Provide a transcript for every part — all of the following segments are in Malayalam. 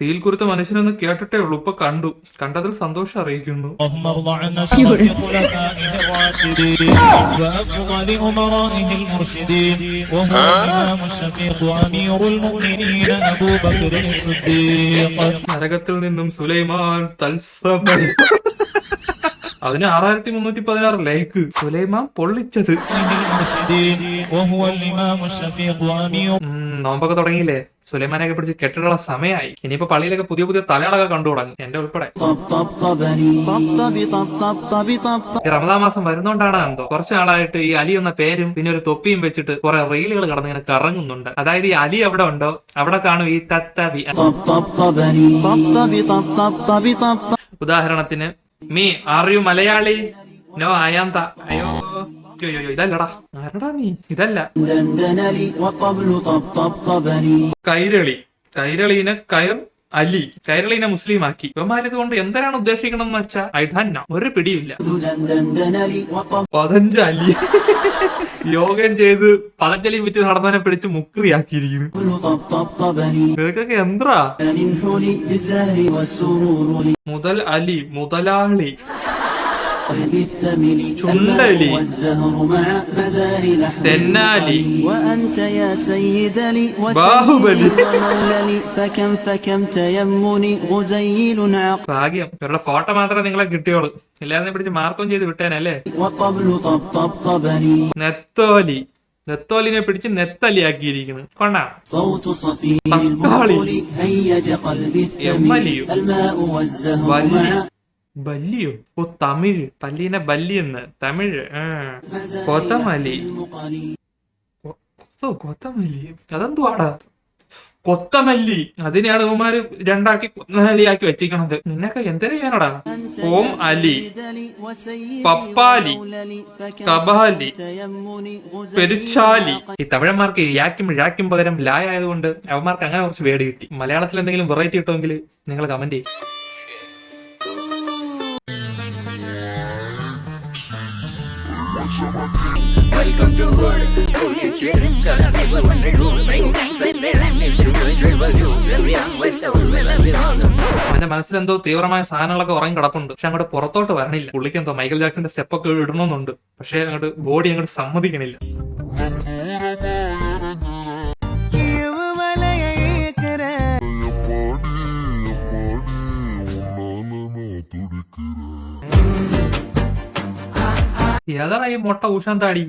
തീയിൽ കുരുത്ത മനുഷ്യനൊന്ന് കേട്ടിട്ടേ ഉള്ളൂ, ഇപ്പൊ കണ്ടതിൽ സന്തോഷം അറിയിക്കുന്നു. നരകത്തിൽ നിന്നും സുലൈമാൻ തത്സമയം. അതിന് 6316 ലൈക്ക്. സുലൈമാൻ പൊള്ളിച്ചത്. നോമ്പൊക്കെ തുടങ്ങിയില്ലേ? സുലൈമാനൊക്കെ പിടിച്ച് കെട്ടിടുള്ള സമയമായി. ഇനിയിപ്പോ പള്ളിയിലൊക്കെ പുതിയ പുതിയ തലകളൊക്കെ കണ്ടു തുടങ്ങി, എന്റെ ഉൾപ്പെടെ. റമദാൻ മാസം വരുന്നോണ്ടാണ് എന്തോ കുറച്ചു നാളായിട്ട് ഈ അലി എന്ന പേരും പിന്നെ ഒരു തൊപ്പിയും വെച്ചിട്ട് കുറെ റീലുകൾ കടന്നിങ്ങനെ കറങ്ങുന്നുണ്ട്. അതായത് ഈ അലി എവിടെ ഉണ്ടോ അവിടെ കാണും ഈ തത്തബി. ഉദാഹരണത്തിന്, me are you Malayali? No I am the. അയ്യോ ഇതല്ലടാ, ആരടാ നീ? ഇതല്ല. കൈരളീനെ കയർ അലി, കൈരളീനെ മുസ്ലിം ആക്കി. ഇവന്മാരിത് കൊണ്ട് എന്തിനാണ് ഉദ്ദേശിക്കണം എന്ന് വെച്ചാ ഐഡന്ന ഒരു പിടിയില്ല. 15 അലി യോഗം ചെയ്ത് പതഞ്ജലി വിറ്റ് നടന്നവനെ പിടിച്ച് മുക്രിയാക്കിയിരിക്കുന്നു. നിനക്കൊക്കെ എന്താ? മുതൽ അലി, മുതലാളി, ചുണ്ടലി, തെന്നാലി, ബാഹുബലി. ഭാഗ്യം ഇവരുടെ ഫോട്ടോ മാത്രമേ നിങ്ങളെ കിട്ടിയോളൂ, ഇല്ലാതെ പിടിച്ച് മാർക്കും ചെയ്ത് വിട്ടേനല്ലേ. നെത്തോലി, നെത്തോലിനെ പിടിച്ച് നെത്തലി ആക്കിയിരിക്കുന്നു. കൊണ്ടാ തക്കാളി, എമ്മലിയും ബല്ലിയോ? ഓ തമിഴ്, പല്ലീനെ ബല്ലി എന്ന് തമിഴ്. കൊത്തമല്ലി, കൊത്തമല്ലി അതെന്തുവാടാ? കൊത്തമല്ലി അതിനെയാണ് ഇവന്മാര് രണ്ടാക്കി കൊത്തമല്ലിയാക്കി വെച്ചിരിക്കണത്. നിന്നൊക്കെ എന്തിനു ചെയ്യാനടാ? ഓം അലി, പപ്പാലി, കബാലി, പെരുച്ചാലി. ഈ തമിഴന്മാർക്ക് യാക്കും പകരം ലായ ആയതുകൊണ്ട് അവന്മാർക്ക് അങ്ങനെ കുറച്ച് വേട് കിട്ടി. മലയാളത്തിൽ എന്തെങ്കിലും വെറൈറ്റി കിട്ടുമെങ്കിൽ നിങ്ങൾ കമന്റ് ചെയ്യും. Welcome to Hood. അവന്റെ മനസ്സിലെന്തോ തീവ്രമായ സാധനങ്ങളൊക്കെ ഉറങ്ങി കിടപ്പുണ്ട്, പക്ഷെ അങ്ങോട്ട് പുറത്തോട്ട് വരണില്ല. പുള്ളിക്ക് എന്തോ മൈക്കൽ ജാക്സന്റെ സ്റ്റെപ്പൊക്കെ ഇടണമെന്നുണ്ട്, പക്ഷെ അങ്ങോട്ട് ബോഡി അങ്ങോട്ട് സമ്മതിക്കണില്ല. ഏതാണ് ഈ മൊട്ട ഊഷാൻ താടി?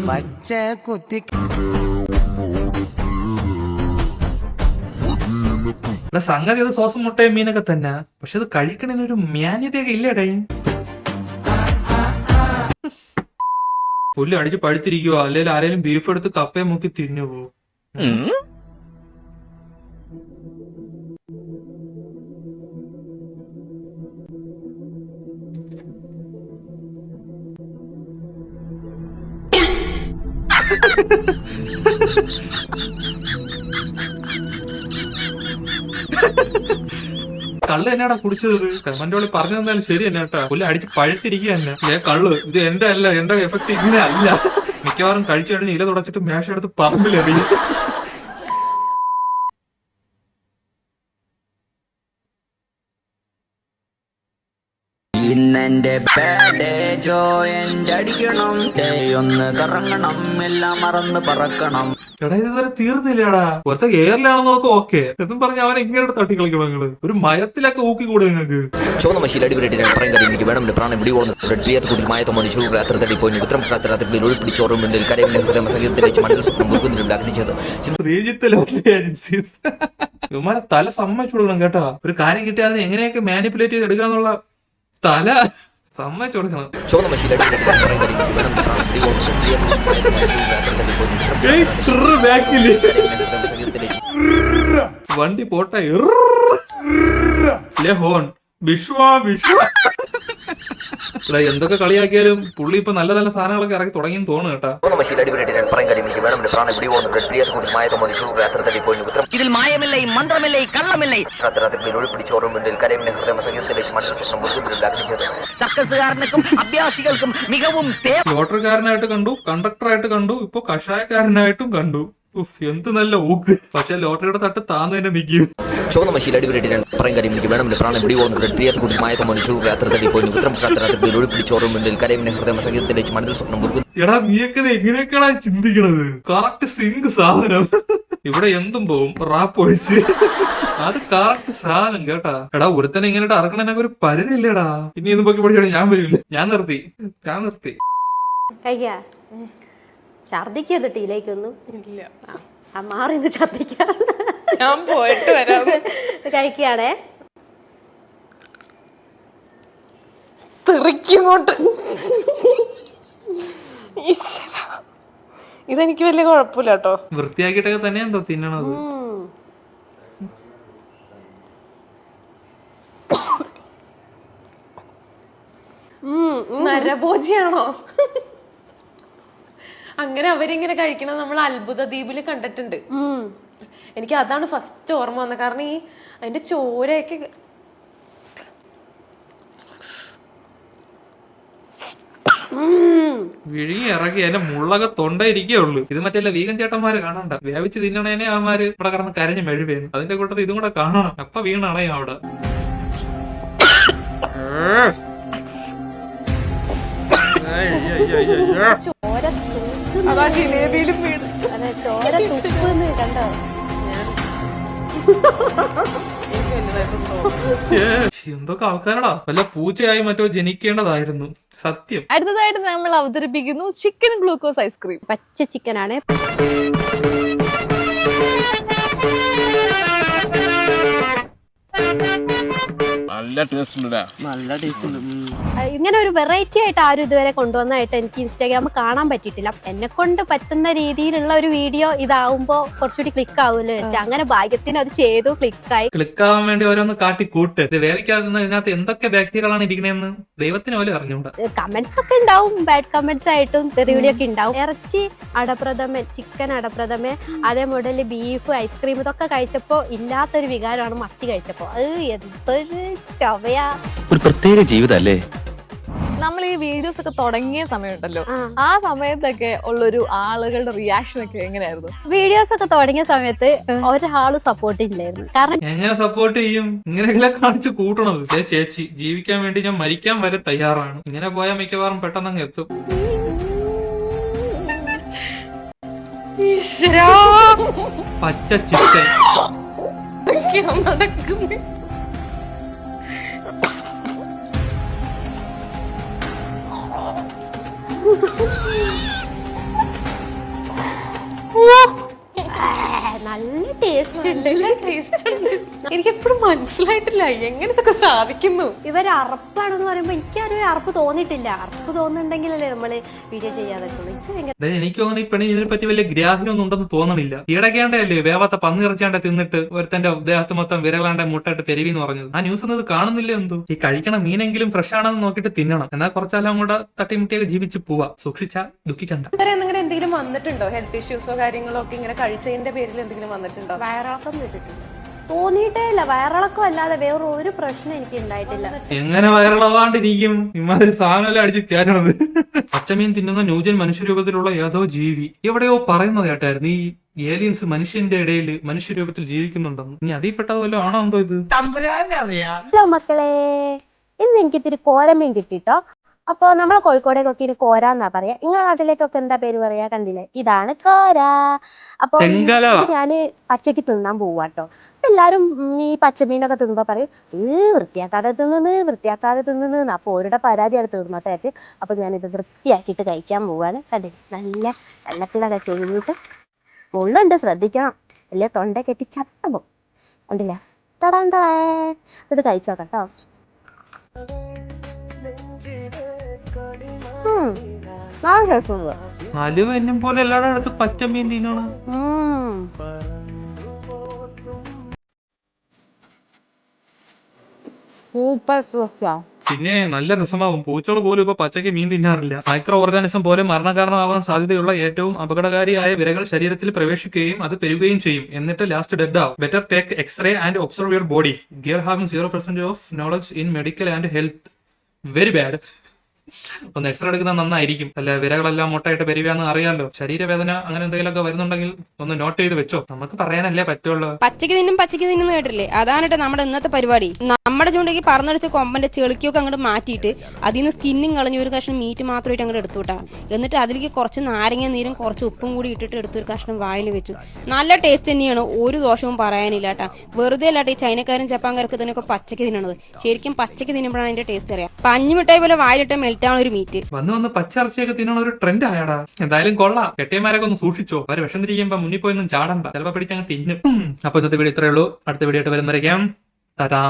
പച്ച കുത്തി സംഗതി അത് സോസും മുട്ടയും മീനൊക്കെ തന്നെ, പക്ഷെ അത് കഴിക്കണതിനൊരു മാന്യതയൊക്കെ ഇല്ലേടേ. പുല്ല് അടിച്ച് പഴുത്തിരിക്കുവോ, അല്ലെങ്കിൽ ആരെങ്കിലും ബീഫ് എടുത്ത് കപ്പയെ മുക്കി തിന്നു പോവോ? കള്ള് എന്നാടാ കുടിച്ചത്? കമന്റോളി പറഞ്ഞു തന്നാലും ശരി തന്നെ കേട്ടാ. പുല്ല് അടിച്ച് പഴുത്തിരിക്കുക തന്നെ. കള്ള് ഇത് എന്റെ അല്ല, എന്റെ എഫക്ട് ഇങ്ങനെ അല്ല. മിക്കവാറും കഴിച്ചു കഴിഞ്ഞ് ഇല തുടച്ചിട്ട് മേശ എടുത്ത് പറമ്പിലെറിയും. ഇന്നെന്റെ ബാഡ് ജോയിന്റ് അടിക്കണം, ഒന്ന് കറങ്ങണം, എല്ലാം മറന്ന് പറക്കണം. എടാ ഇതുവരെ തീർന്നില്ലടാ. ഒരുത്ത എയറിലാണെന്നൊക്കെ ഓക്കെ എന്നും പറഞ്ഞ അവനെ ഇങ്ങനെ തട്ടി കളിക്കണം. നിങ്ങള് ഒരു മരത്തിലൊക്കെ ഊക്കി കൂടെ നിങ്ങൾക്ക്. ചുവന്ന മഷിയിൽ അടിപൊളിയായിട്ട് പറയാൻ കാര്യം എനിക്ക് വേണം പ്രാണം പിടി പോകുന്നത് മായത്തോ മനുഷ്യർ രാത്രി തടി പോയി ഉത്തരം രാത്രി ഒളിപ്പിടിച്ചോറും കരയും സംഗീതത്തിലേക്ക് മണ്ഡൽ സ്വപ്നം അഗ്നിച്ചത് ഇവന്മാരെ തല സമ്മതിച്ചു കൊടുക്കണം കേട്ടാ. ഒരു കാര്യം കിട്ടിയാൽ അതിനെ എങ്ങനെയൊക്കെ മാനിപ്പുലേറ്റ് ചെയ്ത് എടുക്കാന്നുള്ള തല സമ്മതിച്ചു കൊടുക്കണം. ചുവന്ന മഷിയിൽ വണ്ടി പോട്ടെ. ഹോൺ വിശ്വാ വിശ്വ ഇവിടെ എന്തൊക്കെ കളിയാക്കിയാലും പുള്ളി ഇപ്പൊ നല്ല നല്ല സാധനങ്ങളൊക്കെ ഇറക്കി തുടങ്ങിയെന്ന് തോന്നുന്നു കേട്ടാ. മഷീൽ അടിപൊളിയായിട്ട് ഞാൻ പറയാൻ കാര്യം എനിക്ക് വേണം പ്രാണം ഇവിടെ പോകുന്നു പ്രിയത്തെ കൂടി മായത്തെ മനുഷ്യർ രാത്രി തടി പോയി ഉത്തരം ഇതിൽ മായമില്ലേ മന്ത്രമില്ലേ കള്ളമില്ലേ രാത്രി ഒളിപ്പിടിച്ചോറും വീണ്ടിൽ കരവിനെ ഹൃദയ സംഗീതത്തിലേക്ക് മനസ്സിൽ സ്വപ്നം മുഴുവൻ അഗ്നിച്ചത് സർക്കസുകാരനും അഭ്യാസികൾക്കും മികവും ലോട്ടറിക്കാരനായിട്ട് കണ്ടു, കണ്ടക്ടറായിട്ട് കണ്ടു, ഇപ്പൊ കഷായക്കാരനായിട്ടും കണ്ടു. എന്ത് നല്ല ഊക്ക്. പക്ഷെ ലോട്ടറിയുടെ തട്ട് താന്ന് തന്നെ നിൽക്കും. ചുവന്ന മഷീൽ അടിപൊളിയായിട്ട് ഞാൻ പറയാൻ കാര്യം എനിക്ക് വേണം പ്രാണം ഇവിടെ പോകുന്നു പ്രിയത്തെ കൂടി മായത്തെ മനുഷ്യർ രാത്രി തടി പോയി ഉത്തരം രാത്രി ഒളിപ്പിടിച്ചോറും വീണ്ടിൽ കരവിനെ ഹൃദയ സംഗീതത്തിലേക്ക് മനസ്സിൽ സ്വപ്നം മുഴുവൻ. എടാ നീയൊക്കെ എങ്ങനെയൊക്കെയാ ചിന്തിക്കണത്? കറക്റ്റ് സിങ്ക് സാധനം. ഇവിടെ എന്തും പോവും റാപ്പ് ഒഴിച്ച്. അത് കറക്റ്റ് സാധനം കേട്ടാ. എടാ ഒരുത്തനെ ഇങ്ങനെ അറക്കണനൊക്കെ ഒരു പരിധിയില്ലേടാ. ഇനി ഇന്ന് പൊക്കി പഠിച്ചാൽ ഞാൻ വരില്ല. ഞാൻ നിർത്തി. കഴിക്കാ ഛർദിക്കത് ടീലേക്കൊന്നും ഇല്ല. മാറിന്ന് ഛർദിക്കാ. ഞാൻ പോയിട്ട് വരാം. കഴിക്കാണേ. തെറിക്കോട്ട്. ഇതെനിക്ക് വലിയ കുഴപ്പമില്ല കേട്ടോ. വൃത്തിയാക്കിയിട്ടൊക്കെ തന്നെ എന്തോ തിന്നണത്. നരഭോജിയാണോ? അങ്ങനെ അവരിങ്ങനെ കഴിക്കണം നമ്മൾ അത്ഭുത ദ്വീപില് കണ്ടിട്ടുണ്ട്. എനിക്ക് അതാണ് ഫസ്റ്റ് ഓർമ്മ വന്നത്. കാരണം ഈ അതിന്റെ ചോരയൊക്കെ വിഴുങ്ങി ഇറക്കി അതിന്റെ മുള്ളൊക്കെ തൊണ്ട ഇരിക്കുകയുള്ളൂ. ഇത് മറ്റേ വീഗൻ ചേട്ടന്മാര് കാണണ്ട. വേവിച്ച് തിന്നണേനെ അവന്മാര് ഇവിടെ കിടന്ന് കരഞ്ഞ് മെഴുവേനും. അതിന്റെ കൂട്ടത്തിൽ ഇതും കൂടെ കാണണം. അപ്പൊ വീണാണേ അവിടെ. ചോര ചോര തുപ്പുന്ന് കണ്ടോ? എന്തൊക്കെ ആൾക്കാരടാ. വല്ല പൂച്ചയായി മറ്റോ ജനിക്കേണ്ടതായിരുന്നു സത്യം. അടുത്തതായിട്ട് നമ്മൾ അവതരിപ്പിക്കുന്നു ചിക്കൻ ഗ്ലൂക്കോസ് ഐസ്ക്രീം. പച്ച ചിക്കനാണ്. നല്ല ടേസ്റ്റ് ഉണ്ട്. ഇങ്ങനെ ഒരു വെറൈറ്റി ആയിട്ട് ആരും ഇതുവരെ കൊണ്ടുവന്നായിട്ട് എനിക്ക് ഇൻസ്റ്റാഗ്രാമിൽ കാണാൻ പറ്റിയിട്ടില്ല. എന്നെ കൊണ്ട് പറ്റുന്ന രീതിയിലുള്ള ഒരു വീഡിയോ ഇതാവുമ്പോ കുറച്ചുകൂടി ക്ലിക്ക് ആവുമല്ലോ വെച്ചാൽ അങ്ങനെ ഭാഗ്യത്തിന് അത് ചെയ്തു, ക്ലിക്കായി. ക്ലിക്കാവാൻ വേണ്ടി ഓരോന്ന് കാട്ടി കൂട്ട്. ഇത് വേവിക്കാതെ ഇതിനകത്ത് എന്തൊക്കെ ബാക്ടീരിയകളാണ് ഇരിക്കണേന്ന് ദൈവത്തിന് പോലും അറിഞ്ഞൂടാ. കമന്റ്സ് ഒക്കെ ഉണ്ടാവും, ബാഡ് കമന്റ്സ് ആയിട്ടും തെറിവിളിയൊക്കെ ഉണ്ടാവും. ഇറച്ചി അടപ്രഥമൻ, ചിക്കൻ അടപ്രഥമൻ, അതേ മോഡല് ബീഫ്, ഐസ്ക്രീം ഇതൊക്കെ കഴിച്ചപ്പോ ഇല്ലാത്തൊരു വികാരമാണ് മത്തി കഴിച്ചപ്പോ. അത് എന്തൊരു ചവയാ. ഒരു പ്രത്യേക ജീവിതല്ലേ. നമ്മൾ ഈ വീഡിയോസ് ഒക്കെ തുടങ്ങിയ സമയമുണ്ടല്ലോ, ആ സമയത്തൊക്കെ ഉള്ളൊരു ആളുകളുടെ റിയാക്ഷൻ ഒക്കെ എങ്ങനെയായിരുന്നു? വീഡിയോസ് ഒക്കെ തുടങ്ങിയ സമയത്ത് ഒരാള് സപ്പോർട്ട് ഇല്ലായിരുന്നു. കാരണം എങ്ങനെ സപ്പോർട്ട് ചെയ്യും? ഇങ്ങനെയൊക്കെ കാണിച്ചു കൂട്ടണത്. ചേച്ചി ജീവിക്കാൻ വേണ്ടി ഞാൻ മരിക്കാൻ വരെ തയ്യാറാണ്. ഇങ്ങനെ പോയാൽ മിക്കവാറും പെട്ടെന്ന് എത്തും. പച്ച ചിക്കൻ നടക്കുന്നു. നല്ല ടേസ്റ്റ് ഉണ്ട്. എനിക്ക് എപ്പോഴും മനസ്സിലായിട്ടില്ല എങ്ങനെ ഇതൊക്കെ സാധിക്കുന്നു. ഇവര് അറപ്പാണെന്ന് പറയുമ്പോ എനിക്കൊരു അറപ്പ് തോന്നിയിട്ടില്ല. അറപ്പ് തോന്നുന്നുണ്ടെങ്കിലല്ലേ നമ്മള് വീഡിയോ ചെയ്യാതെ. എനിക്ക് തോന്നുന്നു ഈ പെണ്ണി ഇതിനെ പറ്റി വലിയ ഗ്രാഹ്യമൊന്നും ഉണ്ടെന്ന് തോന്നണില്ല. ഈടക്കേണ്ടല്ലേ വേവാത്ത പന്നിറച്ചാണ്ട് തിന്നിട്ട് ഒരുത്തന്റെ ദേഹത്ത് മൊത്തം വിരലാണ്ട് മുട്ടായിട്ട് പെരുവിന്ന് പറഞ്ഞത്. ആ ന്യൂസ് ഒന്നും ഇത് കാണുന്നില്ല. എന്തോ ഈ കഴിക്കണ മീനെങ്കിലും ഫ്രഷ് ആണെന്ന് നോക്കിയിട്ട് തിന്നണം. എന്നാൽ കുറച്ചാലും കൂടെ തട്ടിമുട്ടിയൊക്കെ ജീവിച്ച് പോവാ. സൂക്ഷിച്ചാ ദുഃഖിക്കണ്ട. എന്തെങ്കിലും വന്നിട്ടുണ്ടോ? ഹെൽത്ത് ഇഷ്യൂസോ കാര്യങ്ങളോ ഒക്കെ ഇങ്ങനെ കഴിച്ചതിന്റെ പേരിൽ എന്തെങ്കിലും വന്നിട്ടുണ്ടോ? വയറിളക്കം വെച്ചിട്ടുണ്ട്. തോന്നിയിട്ടേ ഇല്ല. വയറിളക്കം അല്ലാതെ വേറെ ഒരു പ്രശ്നം എനിക്ക് ഉണ്ടായിട്ടില്ല. എങ്ങനെ വയറിളവാണ്ടിരിക്കും? ഇമാതിരി സാധനം അടിച്ച് കയറ്റണത്. പച്ചമീൻ തിന്നുന്ന ന്യൂജൻ മനുഷ്യരൂപത്തിലുള്ള ഏതോ ജീവി എവിടെയോ പറയുന്നത് കേട്ടായിരുന്നു. ഈ ഏലിയൻസ് മനുഷ്യന്റെ ഇടയിൽ മനുഷ്യരൂപത്തിൽ ജീവിക്കുന്നുണ്ടെന്ന്. ഇനി അതിൽപ്പെട്ടത് വല്ലോ ആണോ എന്തോ ഇത്? ഹലോ മക്കളെ, ഇന്ന് എനിക്ക് ഇത്തിരി കോരമീൻ കിട്ടിട്ടോ. അപ്പൊ നമ്മളെ കോഴിക്കോടേക്കൊക്കെ ഇനി കോരാന്നാ പറയാ. നിങ്ങളെ നാട്ടിലേക്കൊക്കെ എന്താ പേര് പറയാ? കണ്ടില്ലേ, ഇതാണ് കോര. അപ്പൊ ഞാന് പച്ചക്ക് തിന്നാൻ പോവാട്ടോ. അപ്പൊ എല്ലാരും ഈ പച്ചമീനൊക്കെ തിന്നുമ്പോ പറയും വൃത്തിയാക്കാതെ തിന്നുന്നു. അപ്പൊ ഓരുടെ പരാതിയാണ് തീർന്നോട്ടെ വെച്ച്. അപ്പൊ ഞാനിത് വൃത്തിയാക്കിയിട്ട് കഴിക്കാൻ പോവാണ്. കണ്ടില്ലേ, നല്ല വെള്ളത്തിലൊക്കെ കഴിഞ്ഞിട്ട് മുള്ളുണ്ട്, ശ്രദ്ധിക്കണം. അല്ലേ തൊണ്ട കെട്ടി ചത്തപ്പോ. കണ്ടില്ലേ, ടടാ. ഇത് കഴിച്ചോക്കാം കേട്ടോ. അലുവെന്നും പോലെ എല്ലാവരുടെ അടുത്ത് പച്ചമീൻ തിന്നണം. സൂപ്പർ. പിന്നെ നല്ല രസമാവും. പൂച്ചകൾ പോലും ഇപ്പൊ പച്ചയ്ക്ക് മീൻ തിന്നാറില്ല. മൈക്രോ ഓർഗാനിസം പോലെ മരണകാരണമാവാൻ സാധ്യതയുള്ള ഏറ്റവും അപകടകാരിയായ വിരകൾ ശരീരത്തിൽ പ്രവേശിക്കുകയും അത് പെരുകുകയും ചെയ്യും. എന്നിട്ട് ലാസ്റ്റ് ഡെഡ് ആവും. Better take X ray and observe your body. ഗിയർ having 0% of knowledge in medical and health. Very bad. ഒന്ന് എക്സ്റേ എടുക്കുന്നത് നന്നായിരിക്കും. അല്ല, വിരകളെല്ലാം മുട്ടയിട്ട് പെരുവാന്ന് അറിയാലോ. ശരീരവേദന അങ്ങനെ എന്തെങ്കിലുമൊക്കെ വരുന്നുണ്ടെങ്കിൽ ഒന്ന് നോട്ട് ചെയ്ത് വെച്ചോ. നമുക്ക് പറയാനല്ലേ പറ്റുള്ളൂ. പച്ചക്ക് തിന്നും കേട്ടില്ലേ? അതാണ് കേട്ടോ നമ്മുടെ ഇന്നത്തെ പരിപാടി. നമ്മുടെ ചൂണ്ടയ്ക്ക് പറന്നടിച്ച കൊമ്പന്റെ ചെളിക്കൊക്കെ അങ്ങോട്ട് മാറ്റിയിട്ട് അതിൽ നിന്ന് സ്കിന്നും കളഞ്ഞ് ഒരു കഷ്ണം മീറ്റ് മാത്രമായിട്ട് അങ്ങോട്ട് എടുത്തുവിട്ടാ. എന്നിട്ട് അതിലേക്ക് കുറച്ച് നാരങ്ങ നീരും കുറച്ച് ഉപ്പും കൂടി ഇട്ടിട്ട് എടുത്തൊരു കഷ്ണം വായിൽ വെച്ചു. നല്ല ടേസ്റ്റ് തന്നെയാണ്, ഒരു ദോഷവും പറയാനില്ല കേട്ടാ. വെറുതെ അല്ലാട്ടെ ഈ ചൈനക്കാരും ജപ്പാൻകാരൊക്കെ ഇതിനൊക്കെ പച്ചക്ക് തിന്നണത്. ശരിക്കും പച്ചക്ക് തിന്നുമ്പോഴാണ് അതിന്റെ ടേസ്റ്റ് അറിയാം. പഞ്ഞുമിഠായി പോലെ വായിലിട്ട് മെൽറ്റാണ് ഒരു മീറ്റ്. വന്ന് പച്ചിറച്ചിയൊക്കെ തിന്നണ ഒരു ട്രെൻഡ് ആയടാ. എന്തായാലും കൊള്ളാം. കെട്ടിയന്മാരൊക്കെ ഒന്ന് സൂക്ഷിച്ചോ. അവര് വിഷം തിരിക്കുമ്പോ മുന്നിൽ പോയൊന്നും ചാടണ്ട, ചിലപ്പോ പിടിച്ചങ്ങ് തിന്നും. അപ്പൊ ഇന്നത്തെ വീഡിയോ ഇത്രയേ ഉള്ളൂ. അടുത്ത വീഡിയോ ആയിട്ട് വരുന്നവരേക്കാം. ടാറ്റാ.